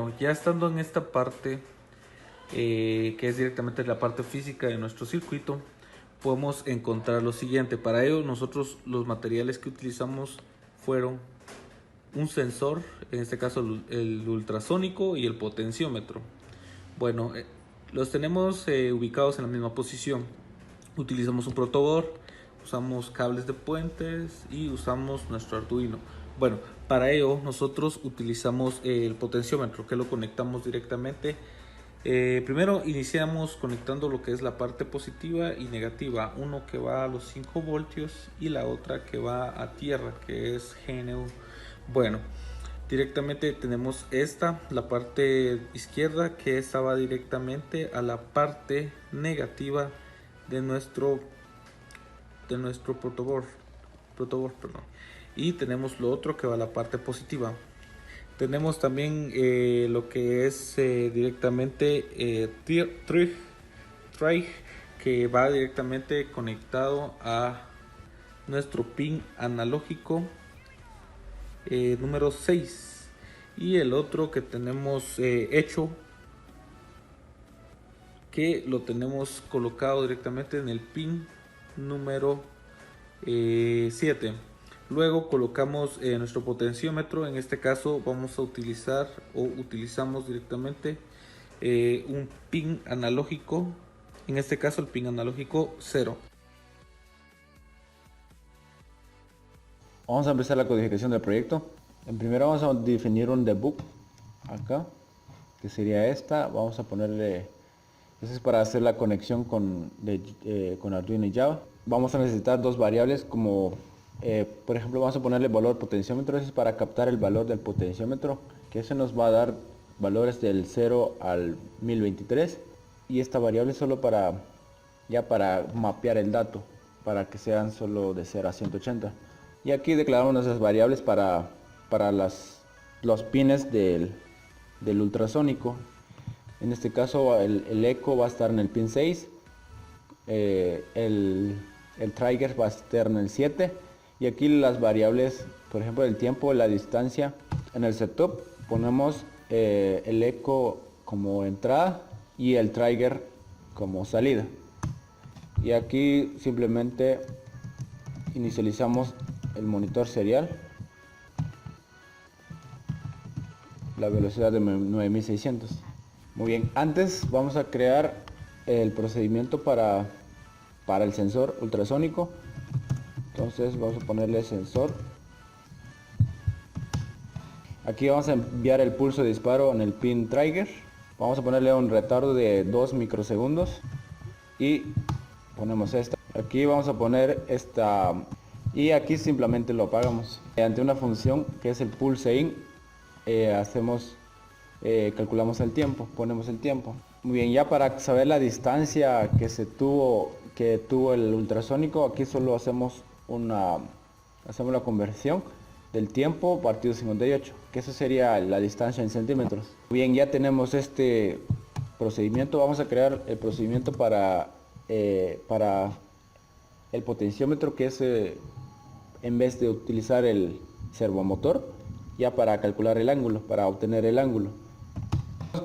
Bueno, ya estando en esta parte, que es directamente la parte física de nuestro circuito, podemos encontrar lo siguiente. Para ello, nosotros los materiales que utilizamos fueron un sensor, en este caso el ultrasónico y el potenciómetro. Bueno, los tenemos ubicados en la misma posición. Utilizamos un protoboard, usamos cables de puentes y usamos nuestro Arduino. Bueno, para ello nosotros utilizamos el potenciómetro, que lo conectamos directamente. Primero iniciamos conectando lo que es la parte positiva y negativa, uno que va a los 5 voltios y la otra que va a tierra, que es GNU. Bueno, directamente tenemos la parte izquierda, que esta va directamente a la parte negativa de nuestro protoboard, perdón. Y tenemos lo otro que va a la parte positiva. Tenemos también lo que es directamente trig, que va directamente conectado a nuestro pin analógico número 6, y el otro que tenemos hecho, que lo tenemos colocado directamente en el pin número 7. Luego colocamos nuestro potenciómetro. En este caso vamos a utilizar o utilizamos directamente un pin analógico, en este caso el pin analógico 0. Vamos a empezar la codificación del proyecto. En primero vamos a definir un debug acá, que sería esta. Vamos a ponerle, eso es para hacer la conexión con Arduino y Java. Vamos a necesitar dos variables como por ejemplo vamos a ponerle valor potenciómetro. Eso es para captar el valor del potenciómetro, que eso nos va a dar valores del 0 al 1023, y esta variable es solo para mapear el dato, para que sean solo de 0 a 180. Y aquí declaramos nuestras variables para los pines del ultrasónico. En este caso el eco va a estar en el pin 6, el trigger va a estar en el 7, y aquí las variables, por ejemplo el tiempo, la distancia. En el setup ponemos el eco como entrada y el trigger como salida, y aquí simplemente inicializamos el monitor serial, la velocidad de 9600. Muy bien, antes vamos a crear el procedimiento para el sensor ultrasónico. Entonces vamos a ponerle sensor. Aquí vamos a enviar el pulso de disparo en el pin trigger. Vamos a ponerle un retardo de 2 microsegundos y ponemos esta. Aquí vamos a poner esta, y aquí simplemente lo apagamos. Ante una función que es el pulse in, calculamos el tiempo, ponemos el tiempo. Muy bien, ya para saber la distancia que tuvo el ultrasónico, aquí solo hacemos la conversión del tiempo partido 58, que eso sería la distancia en centímetros. Muy bien, ya tenemos este procedimiento. Vamos a crear el procedimiento para el potenciómetro, que es en vez de utilizar el servomotor, ya para calcular el ángulo, para obtener el ángulo.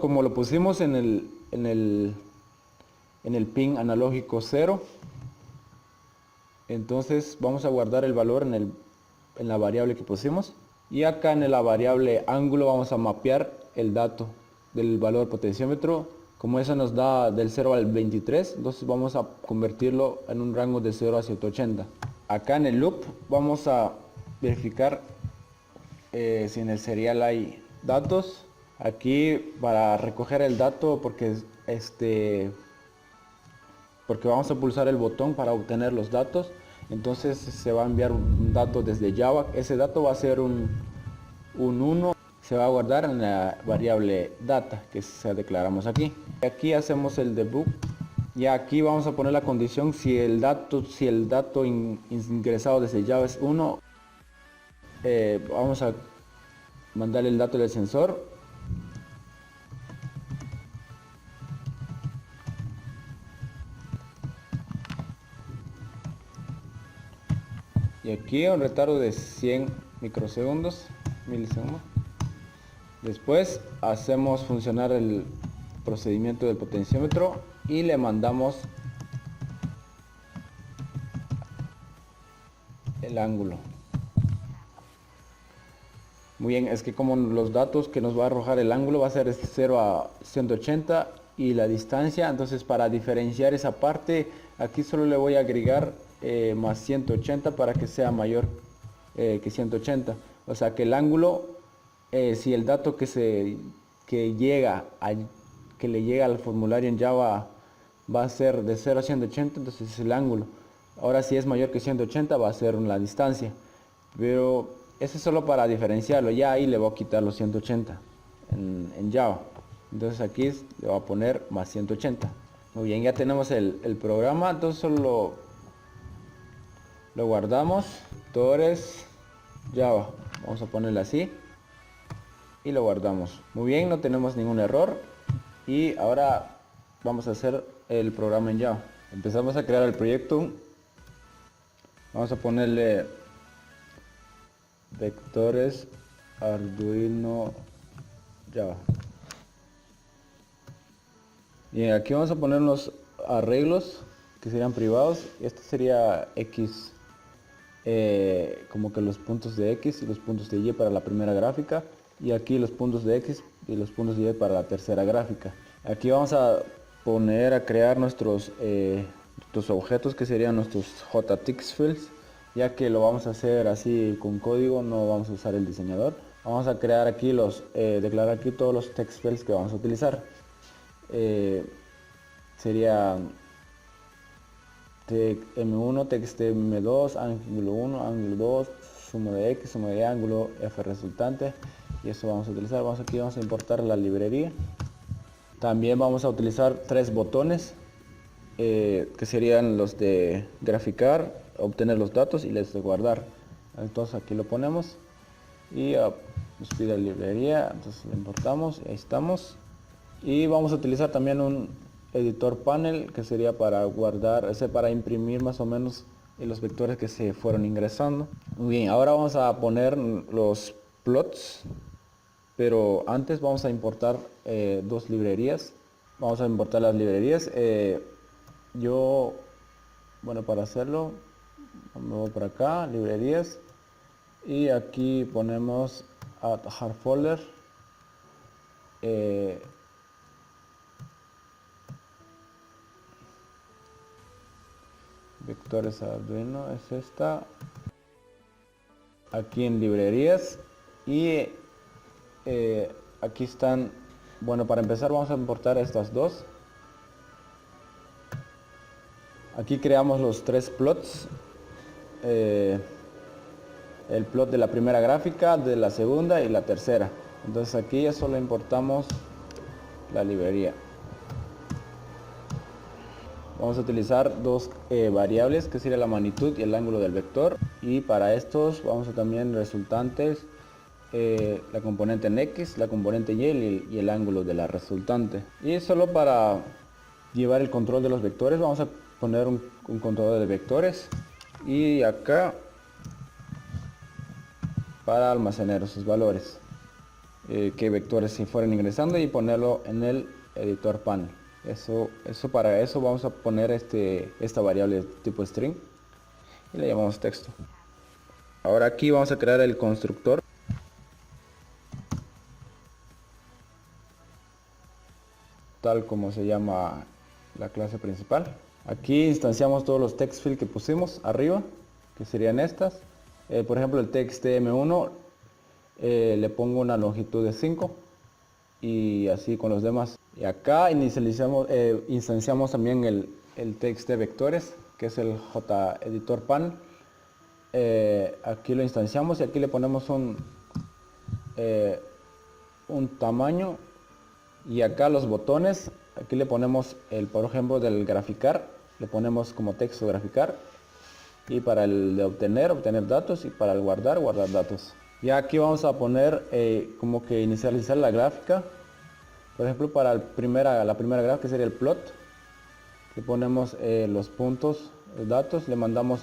Como lo pusimos en el pin analógico 0, entonces vamos a guardar el valor en la variable que pusimos, y acá en la variable ángulo vamos a mapear el dato del valor potenciómetro. Como eso nos da del 0 al 23, entonces vamos a convertirlo en un rango de 0 a 180. Acá en el loop vamos a verificar si en el serial hay datos. Aquí para recoger el dato, porque vamos a pulsar el botón para obtener los datos, entonces se va a enviar un dato desde Java. Ese dato va a ser un 1, se va a guardar en la variable data que se declaramos aquí. Aquí hacemos el debug, y aquí vamos a poner la condición si el dato ingresado desde Java es 1. Vamos a mandarle el dato del sensor, y aquí un retardo de 100 milisegundos. Después hacemos funcionar el procedimiento del potenciómetro y le mandamos el ángulo. Muy bien, es que como los datos que nos va a arrojar el ángulo va a ser de 0 a 180 y la distancia, entonces para diferenciar esa parte aquí solo le voy a agregar más 180 para que sea mayor que 180. O sea que el ángulo, si el dato que le llega al formulario en Java va a ser de 0 a 180, entonces es el ángulo. Ahora si es mayor que 180 va a ser la distancia, pero eso es solo para diferenciarlo. Ya ahí le voy a quitar los 180 en Java. Entonces aquí le voy a poner más 180. Muy bien, ya tenemos el programa, entonces solo lo guardamos. Vectores Java, vamos a ponerle así y lo guardamos. Muy bien, no tenemos ningún error y ahora vamos a hacer el programa en Java. Empezamos a crear el proyecto. Vamos a ponerle vectores Arduino Java. Y aquí vamos a poner unos arreglos que serían privados. Este sería X, como que los puntos de X y los puntos de Y para la primera gráfica, y aquí los puntos de X y los puntos de Y para la tercera gráfica. Aquí vamos a poner a crear nuestros objetos que serían nuestros JTix fields, ya que lo vamos a hacer así con código, no vamos a usar el diseñador. Vamos a crear aquí declarar aquí todos los text fields que vamos a utilizar. Sería M1, text M2, ángulo 1, ángulo 2, suma de X, suma de ángulo, F resultante, y eso vamos a utilizar. Aquí vamos a importar la librería. También vamos a utilizar 3 botones que serían los de graficar, obtener los datos y los de guardar. Entonces aquí lo ponemos y nos pide la librería, entonces lo importamos y ahí estamos. Y vamos a utilizar también un editor panel que sería para guardar, para imprimir más o menos los vectores que se fueron ingresando. Muy bien, ahora vamos a poner los plots, pero antes vamos a importar 2 librerías. Vamos a importar las librerías. Para hacerlo me voy por acá, librerías, y aquí ponemos add hard folder. Vectores Arduino es esta, aquí en librerías, y aquí están. Bueno, para empezar vamos a importar estas dos. Aquí creamos los 3 plots, el plot de la primera gráfica, de la segunda y la tercera. Entonces aquí ya solo importamos la librería. Vamos a utilizar 2 variables, que sería la magnitud y el ángulo del vector, y para estos vamos a también resultantes, la componente en X, la componente Y y el ángulo de la resultante. Y solo para llevar el control de los vectores vamos a poner un controlador de vectores, y acá para almacenar esos valores, que vectores se fueron ingresando, y ponerlo en el editor panel. Para eso vamos a poner esta variable tipo string y le llamamos texto. Ahora aquí vamos a crear el constructor, tal como se llama la clase principal. Aquí instanciamos todos los text fields que pusimos arriba, que serían estas. Por ejemplo, el text M1 le pongo una longitud de 5, y así con los demás. Y acá instanciamos también el text de vectores, que es el JEditor panel. Aquí lo instanciamos y aquí le ponemos un tamaño, y acá los botones, aquí le ponemos por ejemplo del graficar, le ponemos como texto graficar, y para el de obtener datos, y para el guardar datos. Ya aquí vamos a poner como que inicializar la gráfica. Por ejemplo, para la primera gráfica, que sería el plot, le ponemos los puntos, los datos, le mandamos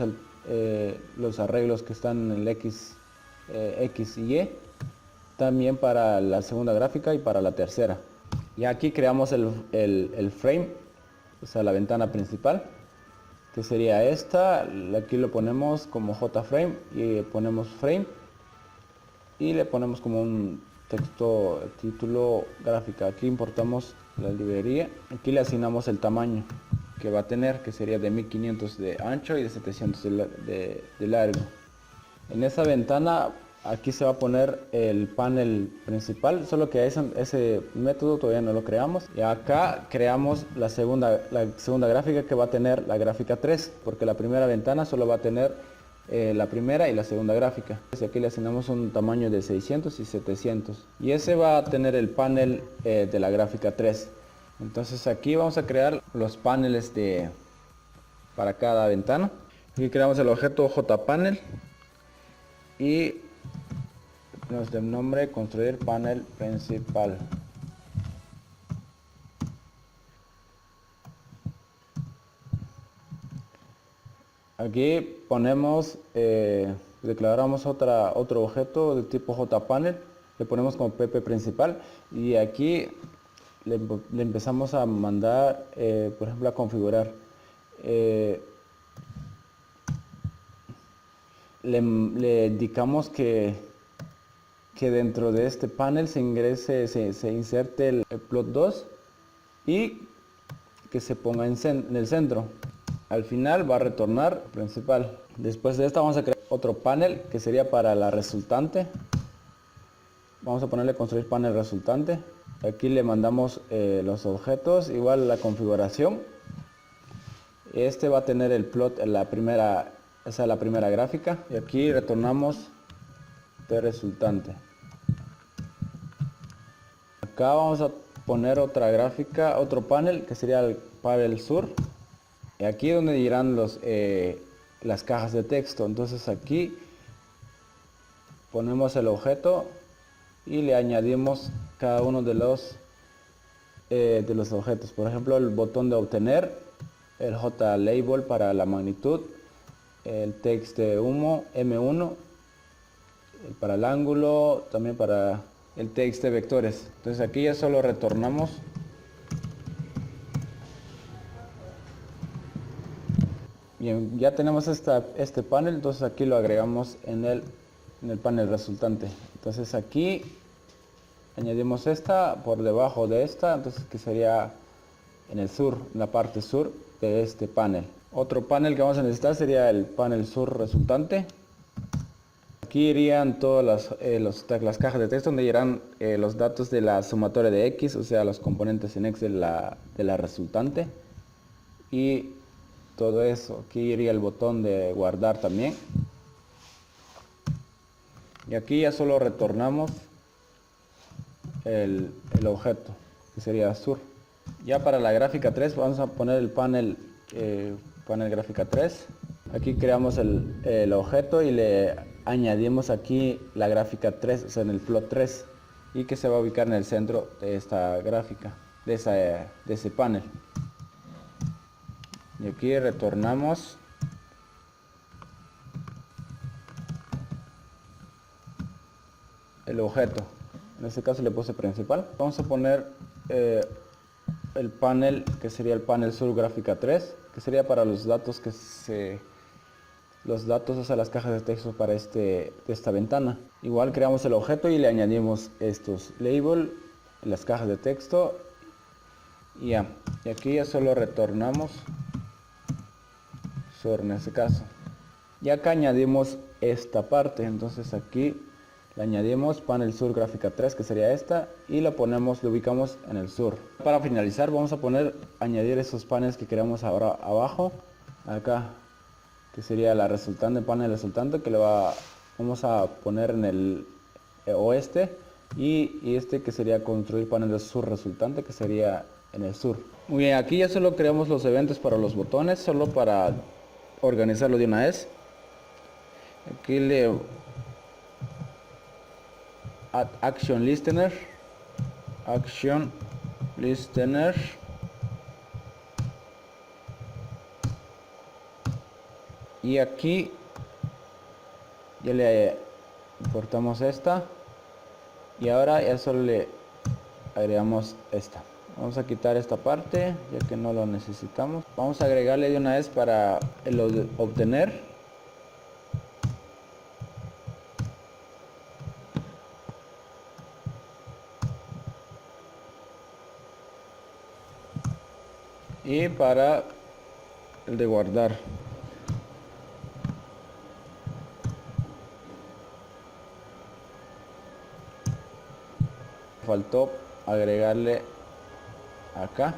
los arreglos que están en el X y Y, también para la segunda gráfica y para la tercera. Y aquí creamos el frame, o sea, la ventana principal, que sería esta. Aquí lo ponemos como JFrame y ponemos frame y le ponemos como un texto, título, gráfica. Aquí importamos la librería, aquí le asignamos el tamaño que va a tener, que sería de 1500 de ancho y de 700 de largo. En esa ventana aquí se va a poner el panel principal, solo que ese método todavía no lo creamos. Y acá creamos la segunda gráfica, que va a tener la gráfica 3, porque la primera ventana solo va a tener la primera y la segunda gráfica. Aquí le asignamos un tamaño de 600 y 700. Y ese va a tener el panel de la gráfica 3. Entonces aquí vamos a crear los paneles para cada ventana. Aquí creamos el objeto JPanel y nos da el nombre construir panel principal. Aquí ponemos, declaramos otro objeto de tipo JPanel, le ponemos como PP principal y aquí le empezamos a mandar, por ejemplo, a configurar. Le indicamos que dentro de este panel se inserte el plot 2 y que se ponga en el centro. Al final va a retornar principal. Después de esta vamos a crear otro panel que sería para la resultante. Vamos a ponerle construir panel resultante. Aquí le mandamos los objetos, igual la configuración. Este va a tener el plot en la primera gráfica y aquí retornamos de resultante. Acá vamos a poner otra gráfica, otro panel que sería el panel sur. Y aquí es donde irán las cajas de texto. Entonces aquí ponemos el objeto y le añadimos cada uno de los objetos. Por ejemplo, el botón de obtener, el JLabel para la magnitud, el text de humo M1, para el ángulo, también para el text de vectores. Entonces aquí ya solo retornamos bien. Ya tenemos este panel, entonces aquí lo agregamos en el panel resultante. Entonces aquí añadimos esta por debajo de esta, entonces que sería en el sur, en la parte sur de este panel. Otro panel que vamos a necesitar sería el panel sur resultante. Aquí irían todas las cajas de texto donde irán los datos de la sumatoria de X, o sea, los componentes en X de la resultante. Y todo eso. Aquí iría el botón de guardar también. Y aquí ya solo retornamos el objeto, que sería sur. Ya para la gráfica 3 vamos a poner el panel gráfica 3. Aquí creamos el objeto y le añadimos aquí la gráfica 3, o sea, en el plot 3, y que se va a ubicar en el centro de esta gráfica, de ese panel. Y aquí retornamos el objeto. En este caso le puse principal. Vamos a poner el panel que sería el panel sur gráfica 3, que sería para los datos o sea, las cajas de texto para esta ventana. Igual creamos el objeto y le añadimos estos label, las cajas de texto y ya. Y aquí ya solo retornamos sur en este caso. Y acá añadimos esta parte, entonces aquí le añadimos panel sur gráfica 3, que sería esta, y lo ubicamos en el sur. Para finalizar vamos a añadir esos paneles que queremos ahora abajo, acá, que sería la resultante, panel resultante, que vamos a poner en el oeste, y este que sería construir panel de sur resultante, que sería en el sur. Muy bien, aquí ya solo creamos los eventos para los botones, solo para organizarlo de una vez. Aquí le add action listener, y aquí ya le importamos esta Y ahora ya solo le agregamos esta. Vamos a quitar esta parte ya que no lo necesitamos. Vamos a agregarle de una vez para el obtener. Y para el de guardar. Faltó agregarle acá.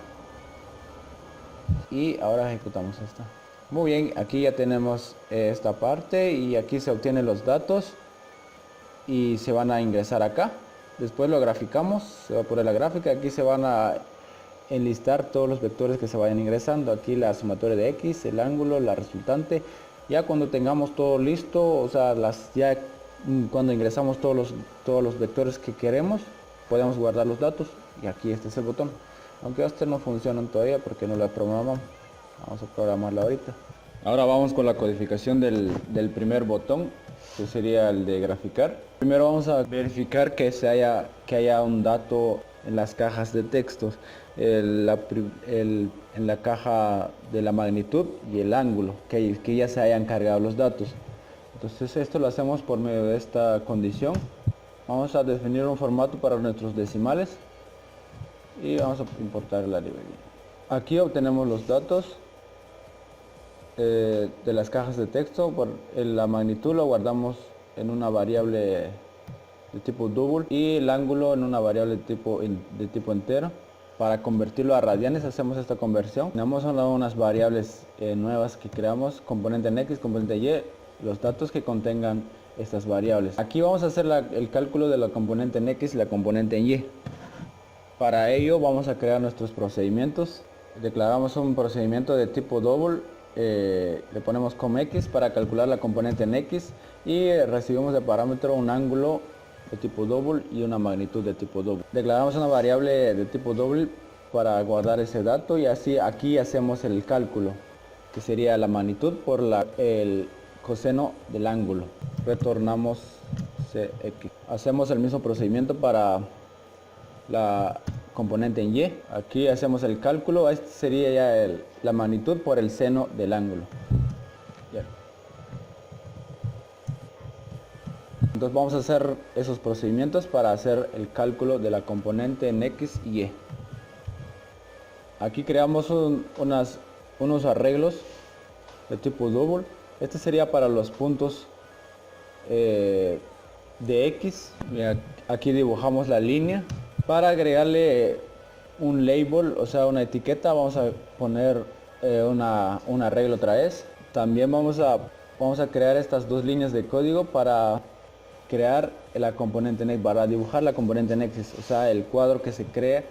Y ahora ejecutamos esta. Muy bien, aquí ya tenemos esta parte y aquí se obtienen los datos y se van a ingresar acá. Después lo graficamos, se va a poner la gráfica, aquí se van a enlistar todos los vectores que se vayan ingresando. Aquí la sumatoria de X, el ángulo, la resultante. Ya cuando tengamos todo listo, o sea, cuando ingresamos todos los vectores que queremos, podemos guardar los datos. Y aquí este es el botón. Aunque este no funciona todavía porque no lo programamos. Vamos a programarlo ahorita. Ahora vamos con la codificación del primer botón, que sería el de graficar. Primero vamos a verificar que haya un dato en las cajas de textos, en la caja de la magnitud y el ángulo, que ya se hayan cargado los datos. Entonces esto lo hacemos por medio de esta condición. Vamos a definir un formato para nuestros decimales y vamos a importar la librería. Aquí obtenemos los datos de las cajas de texto. La magnitud lo guardamos en una variable de tipo double y el ángulo en una variable de tipo entero. Para convertirlo a radianes hacemos esta conversión. Tenemos unas variables nuevas que creamos, componente en X, componente en Y, los datos que contengan estas variables. Aquí vamos a hacer el cálculo de la componente en X y la componente en Y. Para ello vamos a crear nuestros procedimientos. Declaramos un procedimiento de tipo double, le ponemos comX para calcular la componente en X y recibimos de parámetro un ángulo de tipo double y una magnitud de tipo double. Declaramos una variable de tipo double para guardar ese dato y así aquí hacemos el cálculo, que sería la magnitud por el coseno del ángulo. Retornamos CX. Hacemos el mismo procedimiento para la componente en Y. Aquí hacemos el cálculo. Este sería ya la magnitud por el seno del ángulo. Ya. Entonces vamos a hacer esos procedimientos para hacer el cálculo de la componente en X y Y. Aquí creamos unos arreglos de tipo double. Este sería para los puntos de X. Aquí dibujamos la línea. Para agregarle un label, o sea, una etiqueta, vamos a poner un arreglo otra vez. También vamos a crear estas dos líneas de código para crear la componente en X, para dibujar la componente en X, o sea, el cuadro que se crea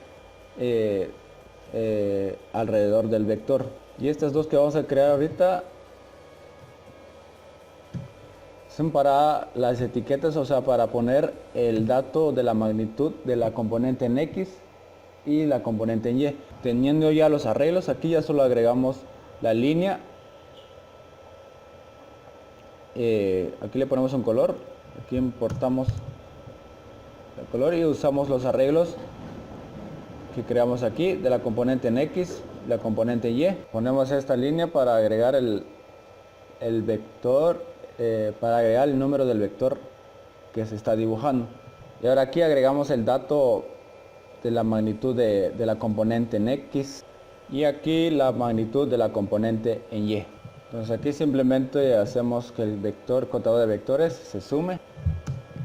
alrededor del vector. Y estas dos que vamos a crear ahorita son para las etiquetas, o sea, para poner el dato de la magnitud de la componente en X y la componente en Y. Teniendo ya los arreglos, aquí ya solo agregamos la línea. Aquí le ponemos un color, aquí importamos el color y usamos los arreglos que creamos aquí de la componente en X, la componente en Y. Ponemos esta línea para agregar el vector, para agregar el número del vector que se está dibujando. Y ahora aquí agregamos el dato de la magnitud de la componente en X y aquí la magnitud de la componente en Y. Entonces aquí simplemente hacemos que el vector contador de vectores se sume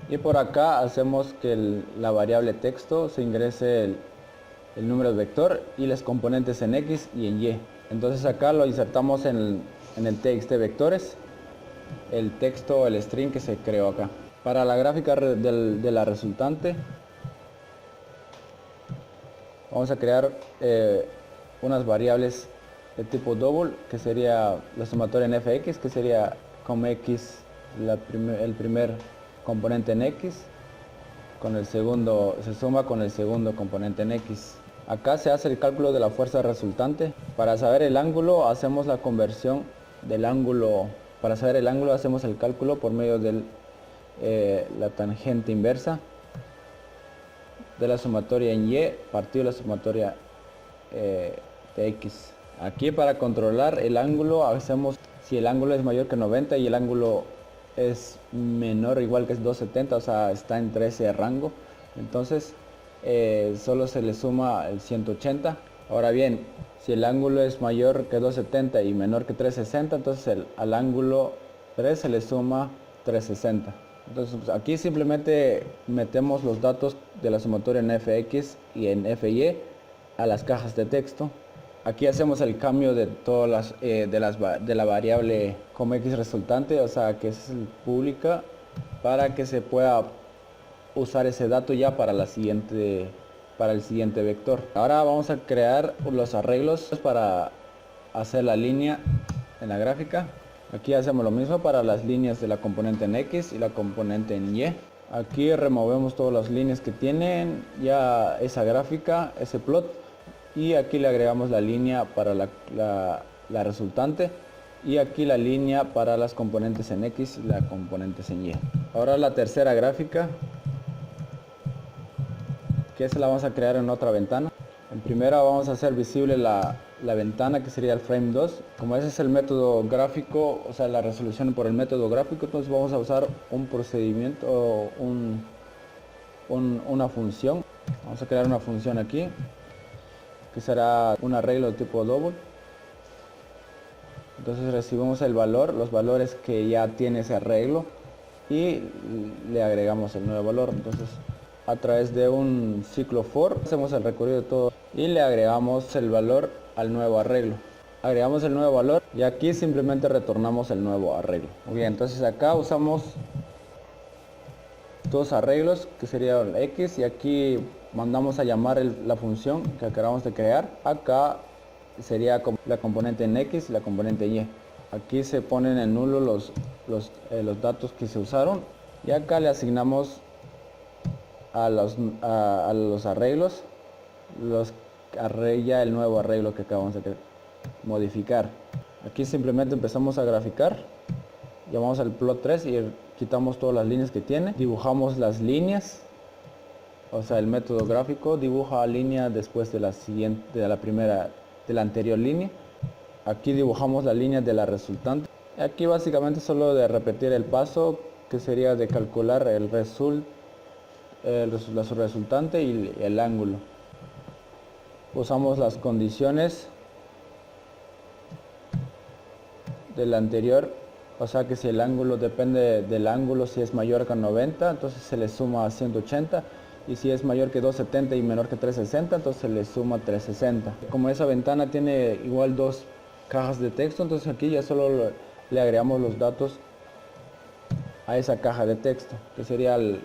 y por acá hacemos que la variable texto se ingrese el número del vector y las componentes en X y en Y. Entonces acá lo insertamos en el txt vectores, el texto, el string que se creó acá. Para la gráfica de la resultante vamos a crear unas variables de tipo double, que sería la sumatoria en fx, que sería comx el primer componente en x, con el segundo se suma con el segundo componente en x. Acá se hace el cálculo de la fuerza resultante. Para saber el ángulo hacemos la conversión del ángulo. Para saber el ángulo hacemos el cálculo por medio de la tangente inversa. de la sumatoria en Y partido la sumatoria de X. Aquí para controlar el ángulo hacemos, si el ángulo es mayor que 90 y el ángulo es menor o igual que es 270, o sea está entre ese rango, entonces solo se le suma el 180. Ahora bien, si el ángulo es mayor que 270 y menor que 360, entonces al ángulo 3 se le suma 360. Entonces pues, aquí simplemente metemos los datos de la sumatoria en fx y en fy a las cajas de texto. Aquí hacemos el cambio de todas las, de la variable como x resultante, o sea que es pública, para que se pueda usar ese dato ya para el siguiente vector. Ahora vamos a crear los arreglos para hacer la línea en la gráfica. Aquí hacemos lo mismo para las líneas de la componente en X y la componente en Y. Aquí removemos todas las líneas que tienen ya esa gráfica, ese plot, y aquí le agregamos la línea para la resultante, y aquí la línea para las componentes en X y las componentes en Y. Ahora la tercera gráfica, que esa la vamos a crear en otra ventana. En primera vamos a hacer visible la ventana, que sería el frame 2. Como ese es el método gráfico, o sea la resolución por el método gráfico, entonces vamos a usar un procedimiento, una función. Vamos a crear una función aquí, que será un arreglo de tipo double. Entonces recibimos el valor, los valores que ya tiene ese arreglo, y le agregamos el nuevo valor. Entonces a través de un ciclo for hacemos el recorrido de todo y le agregamos el valor al nuevo arreglo. Agregamos el nuevo valor y aquí simplemente retornamos el nuevo arreglo. Muy bien, entonces acá usamos dos arreglos, que sería el X, y aquí mandamos a llamar la función que acabamos de crear. Acá sería la componente en X y la componente en Y. Aquí se ponen en nulo los datos que se usaron, y acá le asignamos a los arreglos los arregla el nuevo arreglo que acabamos de modificar. Aquí simplemente empezamos a graficar, llamamos al plot 3 y quitamos todas las líneas que tiene, dibujamos las líneas, o sea el método gráfico dibuja línea después de la siguiente, de la anterior línea. Aquí dibujamos la línea de la resultante. Aquí básicamente solo de repetir el paso, que sería de calcular la resultante y el ángulo. Usamos las condiciones del anterior, o sea que si el ángulo depende del ángulo, si es mayor que 90, entonces se le suma a 180, y si es mayor que 270 y menor que 360, entonces se le suma 360. Como esa ventana tiene igual dos cajas de texto, entonces aquí ya solo le agregamos los datos a esa caja de texto, que serían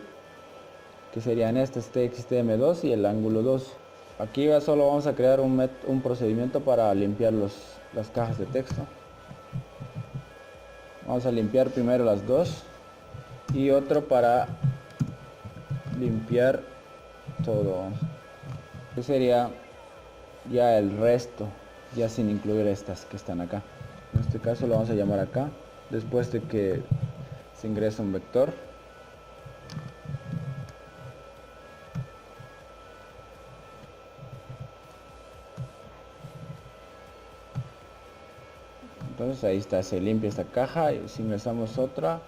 este XTM2 y el ángulo 2. Aquí ya solo vamos a crear un procedimiento para limpiar las cajas de texto. Vamos a limpiar primero las dos y otro para limpiar todo, que sería ya el resto, ya sin incluir estas que están acá. En este caso lo vamos a llamar acá, después de que se ingresa un vector. Entonces ahí está, se limpia esta caja, y si ingresamos otra.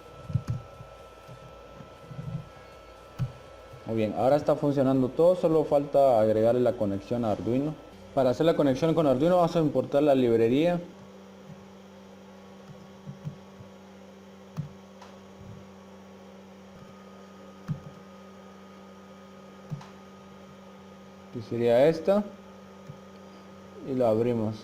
Muy bien, ahora está funcionando todo, solo falta agregarle la conexión a Arduino. Para hacer la conexión con Arduino vamos a importar la librería. Que sería esta. Y lo abrimos.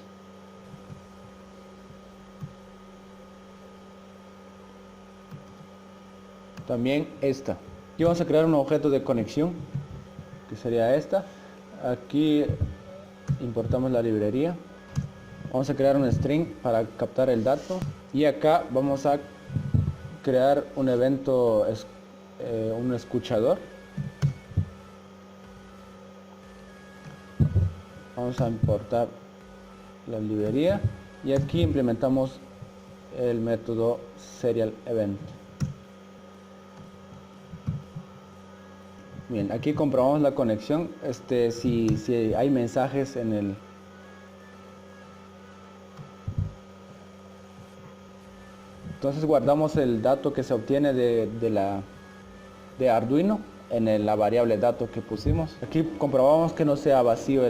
También esta. Aquí vamos a crear un objeto de conexión, que sería esta. Aquí importamos la librería. Vamos a crear un string para captar el dato, y acá vamos a crear un evento, un escuchador. Vamos a importar la librería y aquí implementamos el método serial event. Bien, aquí comprobamos la conexión, si hay mensajes en el... Entonces guardamos el dato que se obtiene de Arduino en la variable dato que pusimos. Aquí comprobamos que no sea vacío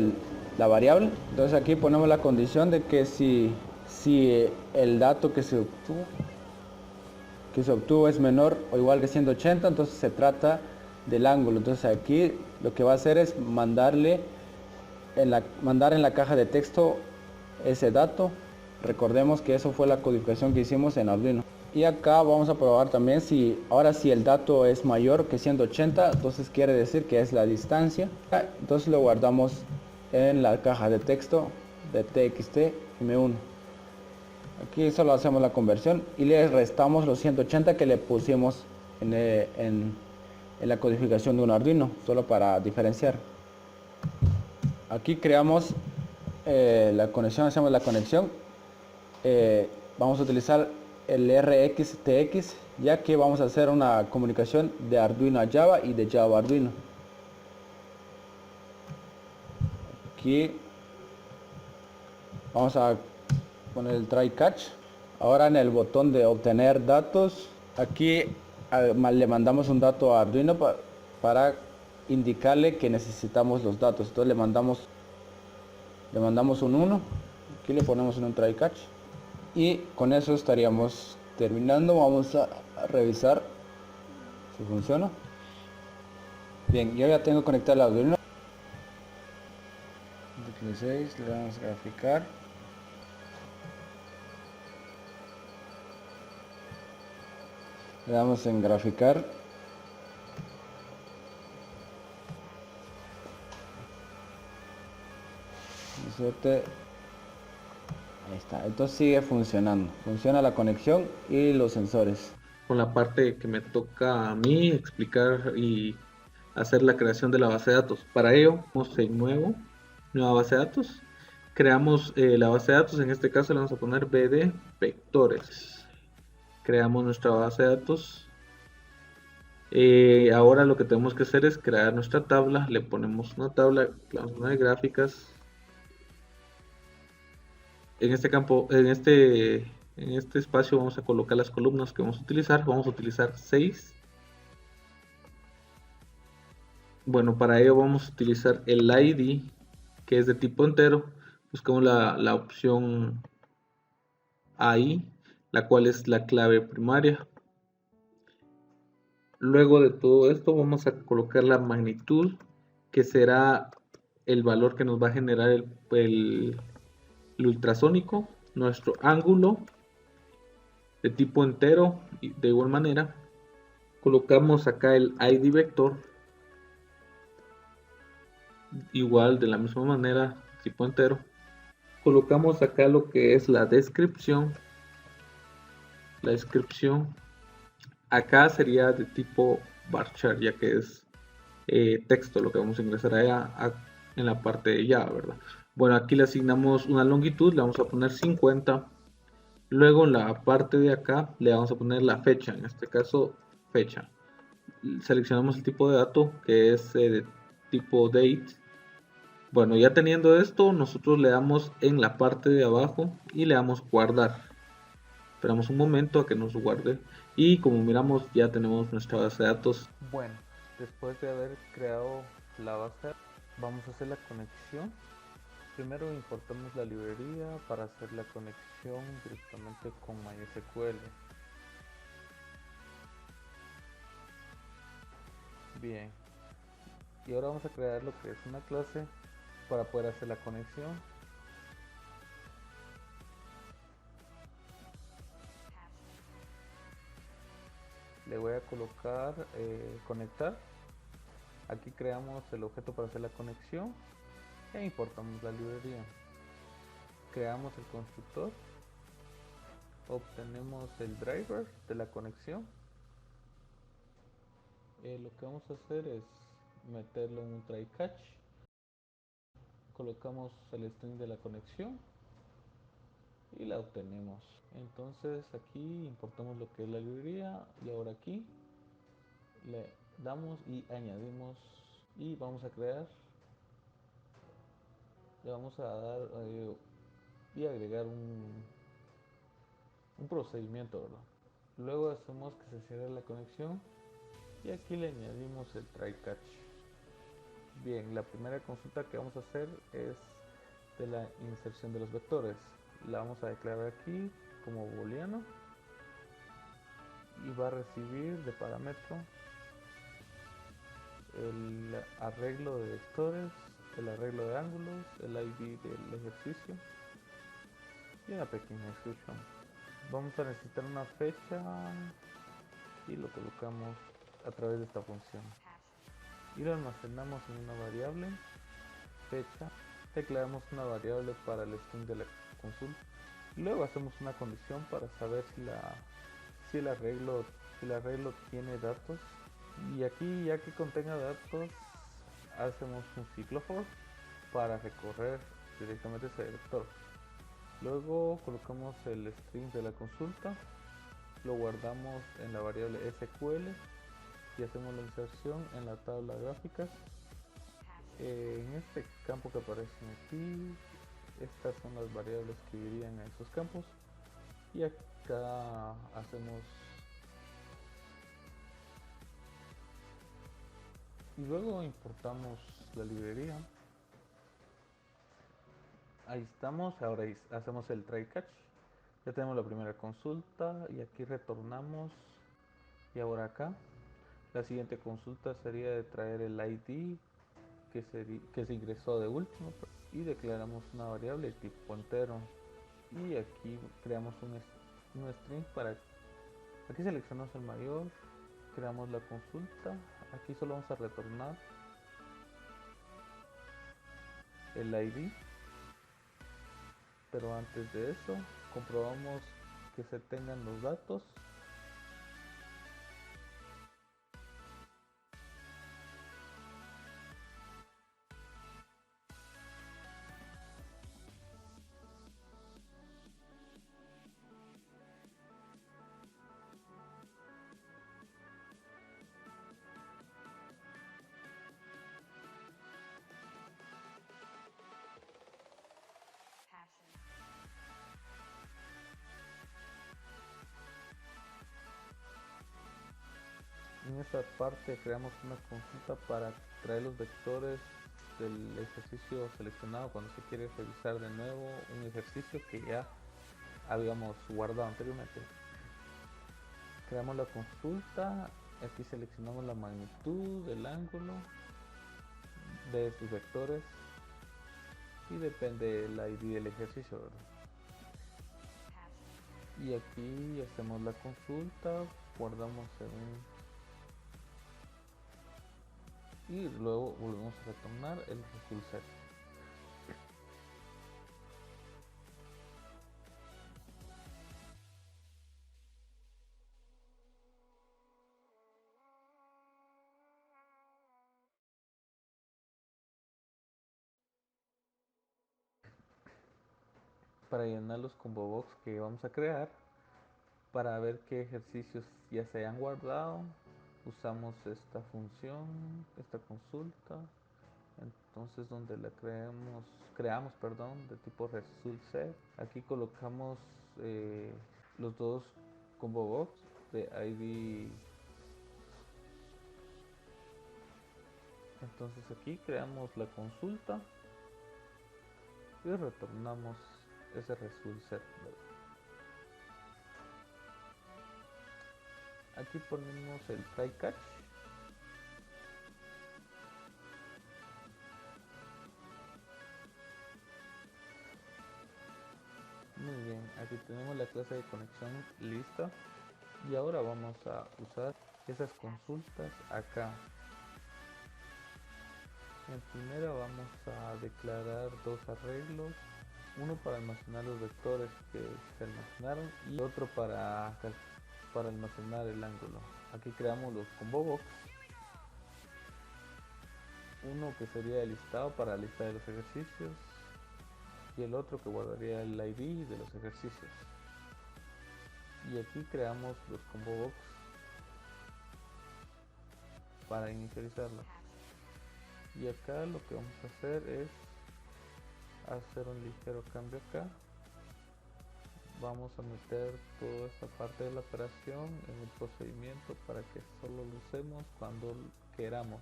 la variable. Entonces aquí ponemos la condición de que si el dato que se obtuvo es menor o igual que 180, entonces se trata del ángulo. Entonces aquí lo que va a hacer es mandar en la caja de texto ese dato. Recordemos que eso fue la codificación que hicimos en Arduino. Y acá vamos a probar también si el dato es mayor que 180, entonces quiere decir que es la distancia. Entonces lo guardamos en la caja de texto de txt m1. Aquí solo hacemos la conversión y le restamos los 180 que le pusimos en la codificación de un Arduino, solo para diferenciar. Aquí creamos la conexión, hacemos la conexión. Vamos a utilizar el RxTX, ya que vamos a hacer una comunicación de Arduino a Java y de Java a Arduino. Aquí vamos a poner el try catch. Ahora en el botón de obtener datos, aquí le mandamos un dato a Arduino para indicarle que necesitamos los datos. Entonces le mandamos un 1. Aquí le ponemos un try catch. Y con eso estaríamos terminando. Vamos a revisar si funciona. Bien, yo ya tengo conectado el Arduino. 16, le damos a graficar. Le damos en graficar. Ahí está, entonces sigue funcionando. Funciona la conexión y los sensores. Con la parte que me toca a mí explicar y hacer la creación de la base de datos. Para ello, vamos en nueva base de datos. Creamos la base de datos, en este caso le vamos a poner BD vectores. Creamos nuestra base de datos. Ahora lo que tenemos que hacer es crear nuestra tabla. Le ponemos una tabla, le vamos a poner gráficas. En este campo, en este espacio vamos a colocar las columnas que vamos a utilizar. Vamos a utilizar 6. Bueno, para ello vamos a utilizar el ID, que es de tipo entero. Buscamos la opción AI, la cual es la clave primaria. Luego de todo esto vamos a colocar la magnitud, que será el valor que nos va a generar el ultrasónico, nuestro ángulo de tipo entero, y de igual manera colocamos acá el ID vector, igual de la misma manera, tipo entero. Colocamos acá lo que es la descripción. La descripción acá sería de tipo varchar, ya que es texto lo que vamos a ingresar allá en la parte de Java, ¿verdad? Bueno, aquí le asignamos una longitud, le vamos a poner 50. Luego en la parte de acá le vamos a poner la fecha, en este caso fecha. Seleccionamos el tipo de dato, que es de tipo date. Bueno, ya teniendo esto, nosotros le damos en la parte de abajo y le damos guardar. Esperamos un momento a que nos guarde y como miramos ya tenemos nuestra base de datos. Bueno, después de haber creado la base, vamos a hacer la conexión. Primero importamos la librería para hacer la conexión directamente con MySQL. Bien, y ahora vamos a crear lo que es una clase para poder hacer la conexión. Le voy a colocar conectar. Aquí creamos el objeto para hacer la conexión e importamos la librería. Creamos el constructor, obtenemos el driver de la conexión. Lo que vamos a hacer es meterlo en un try catch. Colocamos el string de la conexión y la obtenemos. Entonces aquí importamos lo que es la librería y ahora aquí le damos y añadimos y vamos a crear, le vamos a dar y agregar un procedimiento, ¿verdad? Luego hacemos que se cierre la conexión y aquí le añadimos el try catch. Bien, la primera consulta que vamos a hacer es de la inserción de los vectores. La vamos a declarar aquí como booleano y va a recibir de parámetro el arreglo de vectores, el arreglo de ángulos, el ID del ejercicio y una pequeña descripción. Vamos a necesitar una fecha y lo colocamos a través de esta función y lo almacenamos en una variable fecha. Declaramos una variable para el string de la consulta. Luego hacemos una condición para saber si el arreglo tiene datos. Y aquí, ya que contenga datos, hacemos un ciclo for para recorrer directamente ese vector. Luego colocamos el string de la consulta, lo guardamos en la variable SQL y hacemos la inserción en la tabla de gráficas. En este campo que aparecen aquí, estas son las variables que irían a esos campos y acá hacemos y luego importamos la librería. Ahí estamos, ahora hacemos el try catch. Ya tenemos la primera consulta y aquí retornamos y ahora acá la siguiente consulta sería de traer el ID que se ingresó de último y declaramos una variable de tipo entero y aquí creamos un string para aquí seleccionamos el mayor, creamos la consulta, aquí solo vamos a retornar el ID, pero antes de eso comprobamos que se tengan los datos. En esta parte creamos una consulta para traer los vectores del ejercicio seleccionado cuando se quiere revisar de nuevo un ejercicio que ya habíamos guardado anteriormente. Creamos la consulta, aquí seleccionamos la magnitud, el ángulo de estos vectores y depende del ID del ejercicio, ¿verdad? Y aquí hacemos la consulta, guardamos y luego volvemos a retornar el result set. Para llenar los combo box que vamos a crear, para ver qué ejercicios ya se hayan guardado, usamos esta función, esta consulta. Entonces donde la creamos de tipo result set. Aquí colocamos los dos combo box de ID. Entonces aquí creamos la consulta y retornamos ese result set. Aquí ponemos el try catch. Muy bien, aquí tenemos la clase de conexión lista y ahora vamos a usar esas consultas acá. En primera vamos a declarar dos arreglos, uno para almacenar los vectores que se almacenaron y otro para almacenar el ángulo. Aquí creamos los combo box, uno que sería el listado para la lista de los ejercicios y el otro que guardaría el ID de los ejercicios. Y aquí creamos los combo box para inicializarla. Y acá lo que vamos a hacer es hacer un ligero cambio acá. Vamos a meter toda esta parte de la operación en el procedimiento para que solo lo usemos cuando queramos.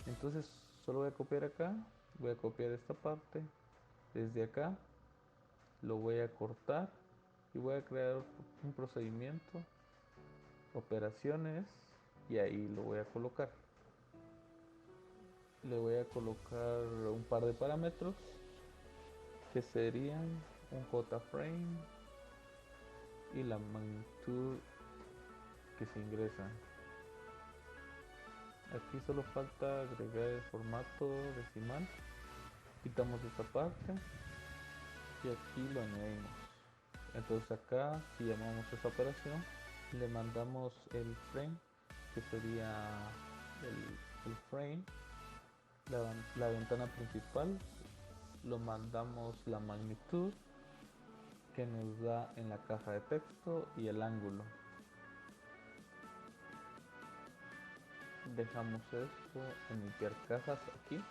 Entonces solo voy a copiar acá, voy a copiar esta parte desde acá, lo voy a cortar y voy a crear un procedimiento, operaciones, y ahí lo voy a colocar. Le voy a colocar un par de parámetros que serían un JFrame y la magnitud que se ingresa. Aquí solo falta agregar el formato decimal, quitamos esta parte y aquí lo añadimos. Entonces acá, si llamamos esta operación, le mandamos el frame, que sería el frame, la ventana principal, lo mandamos la magnitud que nos da en la caja de texto y el ángulo. Dejamos esto en limpiar cajas aquí.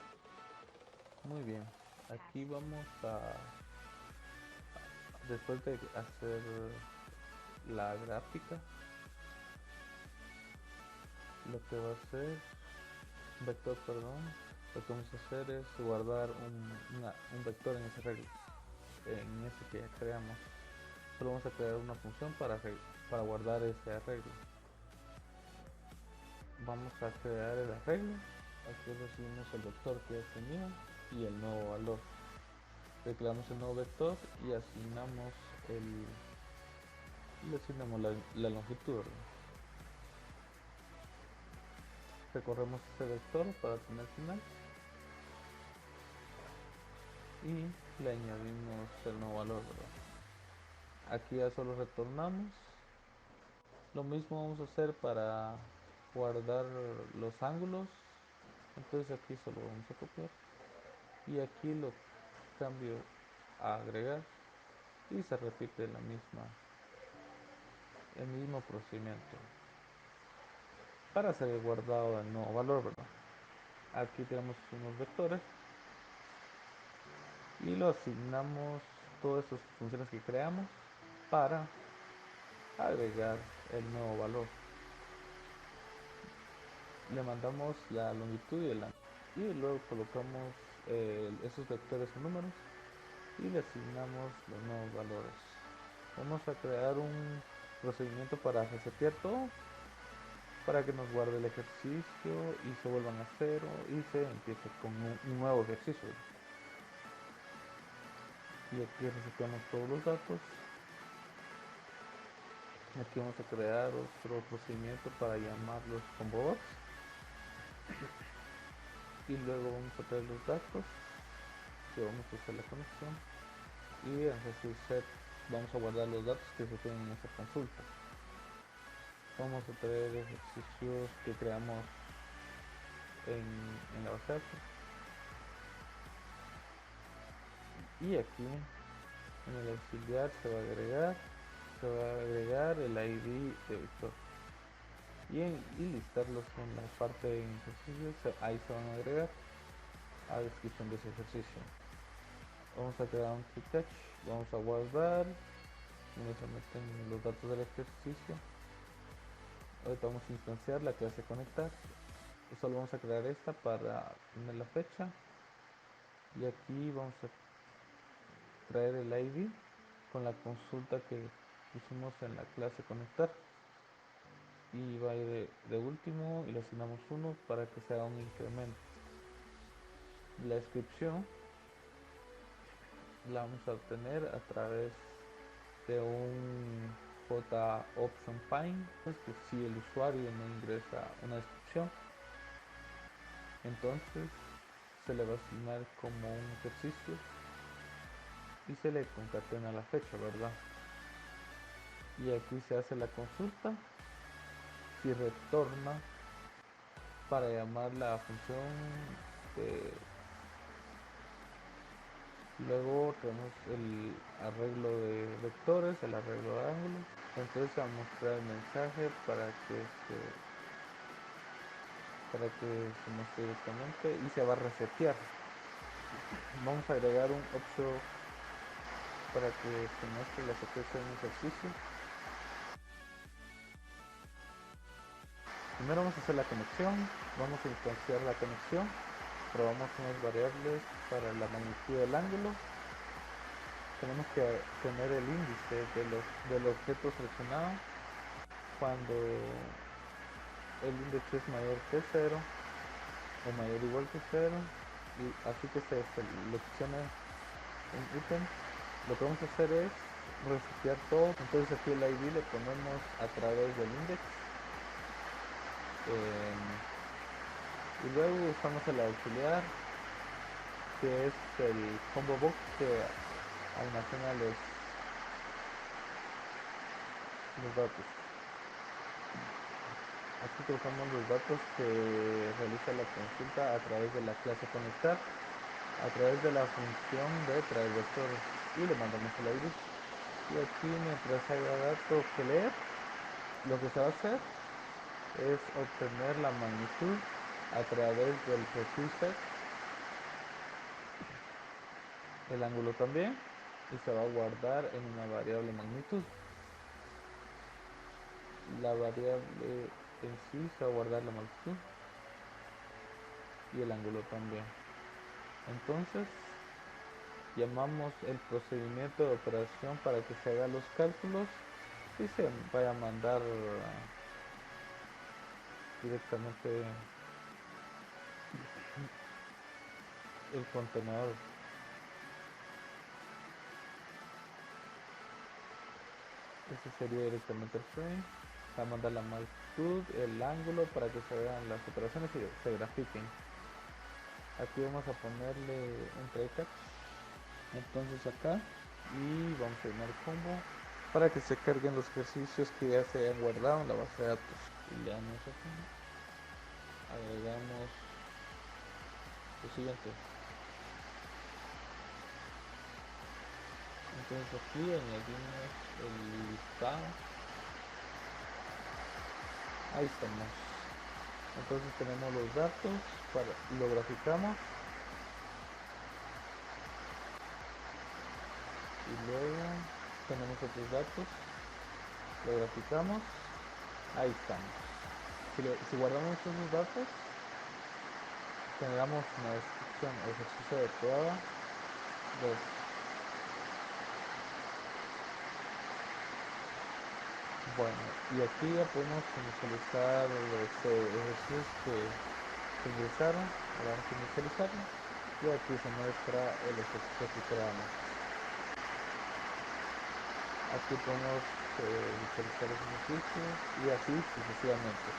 Muy bien, aquí vamos a, después de hacer la gráfica, lo que va a hacer vector, perdón, lo que vamos a hacer es guardar un vector en ese arreglo, en ese que ya creamos. Solo vamos a crear una función para guardar ese arreglo. Vamos a crear el arreglo. Aquí recibimos el vector que ya tenía y el nuevo valor. Declaramos el nuevo vector y asignamos le asignamos la longitud, ¿verdad? Recorremos este vector para tener final y le añadimos el nuevo valor, ¿verdad? Aquí ya solo retornamos. Lo mismo vamos a hacer para guardar los ángulos. Entonces aquí solo vamos a copiar y aquí lo cambio a agregar y se repite el mismo procedimiento para hacer el guardado del nuevo valor, ¿verdad? Aquí tenemos unos vectores y lo asignamos todas estas funciones que creamos para agregar el nuevo valor. Le mandamos la longitud y el ancho y luego colocamos esos vectores en números y le asignamos los nuevos valores. Vamos a crear un procedimiento para resetear todo, para que nos guarde el ejercicio y se vuelvan a cero y se empiece con un nuevo ejercicio. Y aquí reseteamos todos los datos. Aquí vamos a crear otro procedimiento para llamar los combo box y luego vamos a traer los datos que vamos a hacer la conexión y en reset vamos a guardar los datos que se tienen en esta consulta. Vamos a traer ejercicios que creamos en la base de datos y aquí en el auxiliar se va a agregar el ID de vector y listarlos en la parte de ejercicios. Ahí se van a agregar a descripción de ese ejercicio. Vamos a crear un quick catch, vamos a guardar donde se meten los datos del ejercicio. Ahorita vamos a instanciar la clase conectar y solo vamos a crear esta para tener la fecha y aquí vamos a traer el ID con la consulta que pusimos en la clase conectar y va a ir de último y le asignamos 1 para que se haga un incremento. La descripción la vamos a obtener a través de un JOptionFind, pues que si el usuario no ingresa una descripción, entonces se le va a asignar como un ejercicio y se le concatena la fecha, ¿verdad? Y aquí se hace la consulta y retorna para llamar la función de... Luego tenemos el arreglo de vectores, el arreglo de ángulos. Entonces va a mostrar el mensaje para que para que se muestre directamente y se va a resetear. Vamos a agregar un option para que se muestre la secuencia de un ejercicio. Primero vamos a hacer la conexión, vamos a instanciar la conexión, probamos unas variables para la magnitud del ángulo. Tenemos que tener el índice del objeto seleccionado cuando el índice es mayor que 0 o mayor o igual que 0, y así que se selecciona un ítem. Lo que vamos a hacer es resetear todo. Entonces aquí el ID le ponemos a través del index, y luego usamos el auxiliar, que es el combo box, que almacena los datos. Aquí colocamos los datos que realiza la consulta a través de la clase conectar, a través de la función de traer vectores, y le mandamos el ID. Y aquí, mientras haya datos que leer, lo que se va a hacer es obtener la magnitud a través del preset, el ángulo también, y se va a guardar en una variable magnitud. La variable en sí se va a guardar la magnitud y el ángulo también. Entonces llamamos el procedimiento de operación para que se haga los cálculos y se vaya a mandar directamente el contenedor. Ese sería directamente el frame. Va a mandar la magnitud, el ángulo, para que se vean las operaciones y se grafiquen. Aquí vamos a ponerle un try catch, entonces acá, y vamos a llenar el combo para que se carguen los ejercicios que ya se hayan guardado en la base de datos. Y le damos aquí, agregamos lo siguiente. Entonces aquí añadimos el listado. Ahí estamos. Entonces tenemos los datos, lo graficamos y luego tenemos otros datos, lo graficamos. Ahí estamos. Si guardamos esos datos, generamos una descripción, ejercicio de prueba 2. Bueno, y aquí ya podemos inicializar los ejercicios que ingresaron. Ahora vamos a inicializarlo y aquí se muestra el ejercicio que creamos. Aquí podemos inicializar los ejercicios y así sucesivamente.